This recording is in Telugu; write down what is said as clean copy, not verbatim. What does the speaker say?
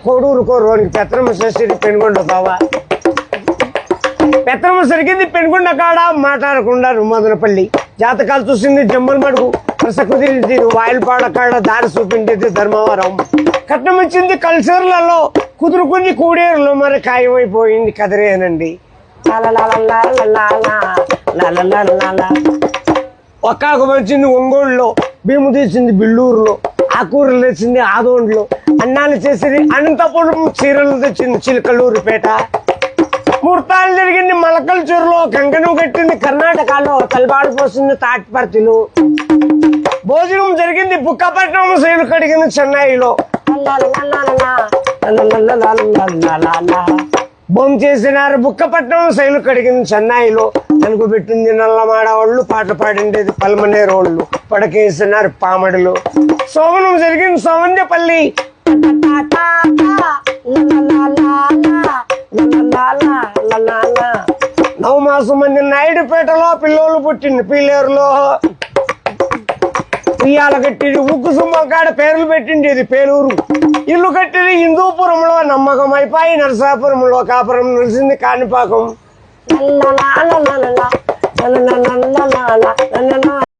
కోడూరు కోరువానికి పెత్తనమ్మ చేసేది పెనుగొండ బావా. పెత్తనమ్మ సరిగింది పెనుగొండ కాడ మాట్లాడకుండా మదనపల్లి. జాతకాలు చూసింది జమ్మల మడుగు, వరుస కుదిరింది వాయిల్పాడ కాడ, దారి చూపించేది ధర్మవరం. కట్నం ఇచ్చింది కల్చర్లలో, కుదురుకుంది కూడేరులో, మరి ఖాయమైపోయింది కదిరేనండి. ఒక్కాకు వచ్చింది ఒంగోలులో, భీము తీసింది బిల్లూరులో, ఆకూరలు తెచ్చింది ఆదోండ్లో, అన్నాలు చేసింది అనంతపురం, చీరలు తెచ్చింది చిలకలూరుపేట. ముహూర్తాలు జరిగింది మలకల చెరువులో, కంకణం కట్టింది కర్ణాటకలో, తలబాడు పోసింది తాటిపర్తిలో. భోజనం జరిగింది బుక్కపట్నం, శైలు కడిగింది చెన్నైలో. బొమ్మ చేసినారు బుక్కపట్నం, శైలు కడిగింది చెన్నైలో. తెలుగు పెట్టింది నల్లమాడవాళ్ళు, పాటలు పాడిండేది పల్మనేరోళ్ళు, పడకేసినారు పామడిలో. సోమనం జరిగింది సోమంజపల్లి. నవమాసం మంది నాయుడుపేటలో, పిల్లోళ్ళు పుట్టింది పీలేరులో. ఉయ్యాల కట్టింది ఉక్కు సుమ్మం కాడ, పేర్లు పెట్టిండేది పేలూరు. ఇల్లు కట్టింది హిందూపురంలో, నమ్మకం అయిపోయి నరసాపురంలో, కాపురం నిలిచింది కాణిపాకం.